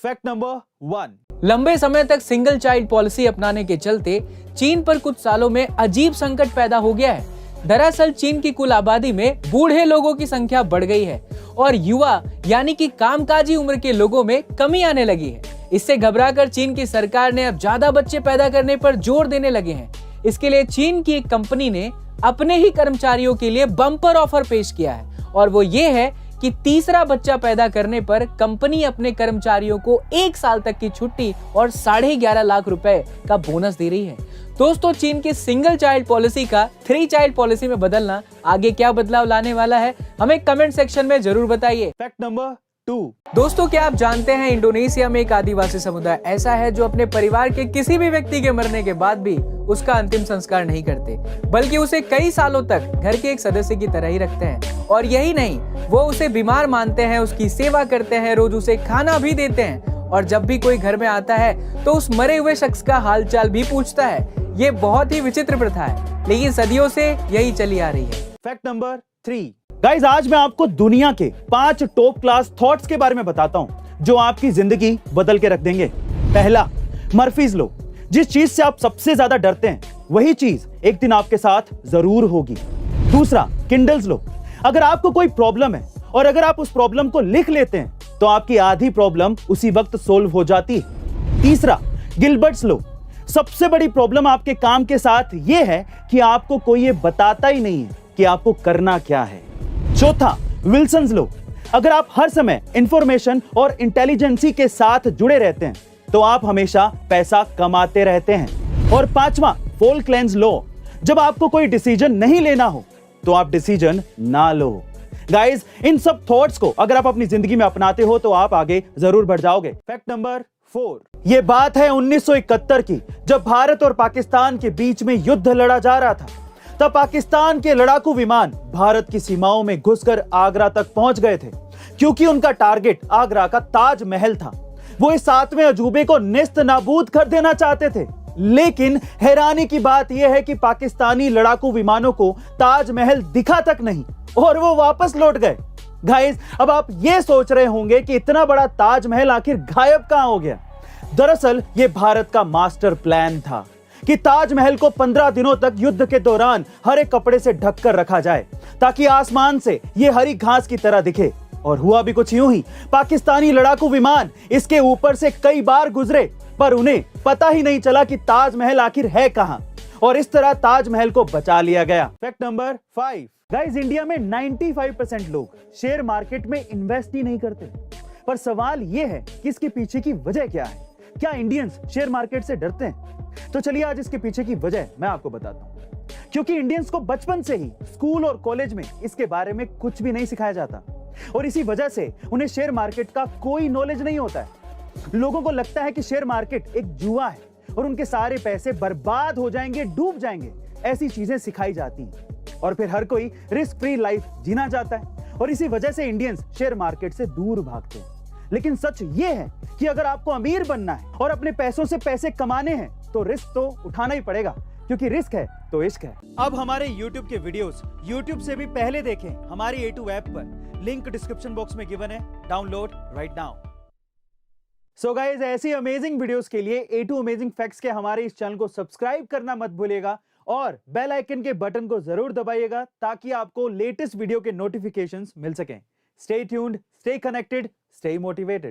Fact number 1। लंबे समय तक सिंगल चाइल्ड पॉलिसी अपनाने के चलते चीन पर कुछ सालों में अजीब संकट पैदा हो गया है। दरअसल चीन की कुल आबादी में बूढ़े लोगों की संख्या बढ़ गई है और युवा यानी कि कामकाजी उम्र के लोगों में कमी आने लगी है। इससे घबराकर चीन की सरकार ने अब ज्यादा बच्चे पैदा करने पर जोर देने लगे हैं। इसके लिए चीन की एक कंपनी ने अपने ही कर्मचारियों के लिए बम्पर ऑफर पेश किया है और वो ये है कि तीसरा बच्चा पैदा करने पर कंपनी अपने कर्मचारियों को 1 साल तक की छुट्टी और 11.5 लाख रुपए का बोनस दे रही है। दोस्तों, चीन की सिंगल चाइल्ड पॉलिसी का 3 चाइल्ड पॉलिसी में बदलना आगे क्या बदलाव लाने वाला है, हमें कमेंट सेक्शन में जरूर बताइए। Fact number 2। दोस्तों, क्या आप जानते हैं इंडोनेशिया में एक आदिवासी समुदाय ऐसा है जो अपने परिवार के किसी भी व्यक्ति के मरने के बाद भी उसका अंतिम संस्कार नहीं करते, बल्कि उसे कई सालों तक घर के एक सदस्य की तरह ही रखते हैं। और यही नहीं, वो उसे बीमार मानते हैं, उसकी सेवा करते हैं, रोज उसे खाना भी देते हैं और जब भी कोई घर में आता है तो उस मरे हुए शख्स का हालचाल भी पूछता है। ये बहुत ही विचित्र प्रथा है, लेकिन सदियों से यही चली आ रही है। Fact number 3। गाइस, आज मैं आपको दुनिया के 5 टॉप क्लास थॉट्स के बारे में बताता हूं जो आपकी जिंदगी बदल के रख देंगे। पहला, मर्फीज लॉ। जिस चीज से आप सबसे ज्यादा डरते हैं वही चीज एक दिन आपके साथ जरूर होगी। दूसरा, किंडल्स लॉ। अगर आपको कोई प्रॉब्लम है और अगर आप उस प्रॉब्लम को लिख लेते हैं तो आपकी आधी प्रॉब्लम उसी वक्त सोल्व हो जाती है। तीसरा, गिलबर्ट्स लॉ। सबसे बड़ी प्रॉब्लम आपके काम के साथ यह है कि आपको कोई ये बताता ही नहीं है कि आपको करना क्या है। चौथा, विल्सन्स लॉ। अगर आप हर समय इंफॉर्मेशन और इंटेलिजेंसी के साथ जुड़े रहते हैं तो आप हमेशा पैसा कमाते रहते हैं। और पांचवा, फोल्कलैंड्स लॉ। जब आपको कोई डिसीजन नहीं लेना हो तो आप डिसीजन ना लो। गाइस, इन सब थॉट्स को अगर आप अपनी जिंदगी में अपनाते हो तो आप आगे जरूर बढ़ जाओगे। Fact number 4। यह बात है 1971 की, जब भारत और पाकिस्तान के बीच में युद्ध लड़ा जा रहा था। तब पाकिस्तान के लड़ाकू विमान भारत की सीमाओं में घुसकर आगरा तक पहुंच गए थे, क्योंकि उनका टारगेट आगरा का ताजमहल था। वो इस 7वें अजूबे को नेस्त नाबूद कर देना चाहते थे। लेकिन हैरानी की बात यह है कि पाकिस्तानी लड़ाकू विमानों को ताजमहल दिखा तक नहीं और वो वापस लौट गए। गाइस, अब आप ये सोच रहे होंगे कि इतना बड़ा ताजमहल आखिर गायब कहां हो गया। दरअसल ये भारत का मास्टर प्लान था कि ताजमहल को 15 दिनों तक युद्ध के दौरान हरे कपड़े से ढककर रखा जाए ताकि आसमान से ये हरी घास की तरह दिखे। और हुआ भी कुछ यूं ही। पाकिस्तानी लड़ाकू विमान इसके ऊपर से कई बार गुजरे पर उन्हें पता ही नहीं चला कि ताजमहल आखिर है कहां, और इस तरह ताजमहल को बचा लिया गया। Fact number 5। गाइस, इंडिया में 95% लोग शेयर मार्केट में इन्वेस्ट ही नहीं करते। पर सवाल यह है कि इसके पीछे की वजह क्या है। क्या इंडियंस शेयर मार्केट से डरते हैं? तो चलिए आज इसके पीछे की वजह मैं आपको बताता हूं। क्योंकि इंडियंस को बचपन से ही स्कूल और कॉलेज में इसके बारे में कुछ भी नहीं सिखाया जाता और इसी वजह से उन्हें शेयर मार्केट का कोई नॉलेज नहीं होता है। लोगों को लगता है कि शेयर मार्केट एक जुआ है और उनके सारे पैसे बर्बाद हो जाएंगे, डूब जाएंगे। ऐसी चीजें सिखाई जाती हैं और फिर हर कोई रिस्क फ्री लाइफ जीना चाहता है और इसी वजह से इंडियंस शेयर मार्केट से दूर भागते हैं। लेकिन सच ये है कि अगर आपको अमीर बनना है और अपने पैसों से पैसे कमाने हैं तो रिस्क तो उठाना ही पड़ेगा, क्योंकि रिस्क है तो इश्क है। अब हमारे YouTube के वीडियोस YouTube से भी पहले देखें हमारी A2 ऐप पर। लिंक डिस्क्रिप्शन बॉक्स में गिवन है, download right now. So guys, ऐसी अमेजिंग वीडियोस के लिए A2 अमेजिंग फैक्ट्स के हमारे इस चैनल को सब्सक्राइब करना मत भूलिएगा और बेल आइकन के बटन को जरूर दबाइएगा ताकि आपको लेटेस्ट वीडियो के नोटिफिकेशंस मिल सकें। Stay tuned, stay connected, stay motivated.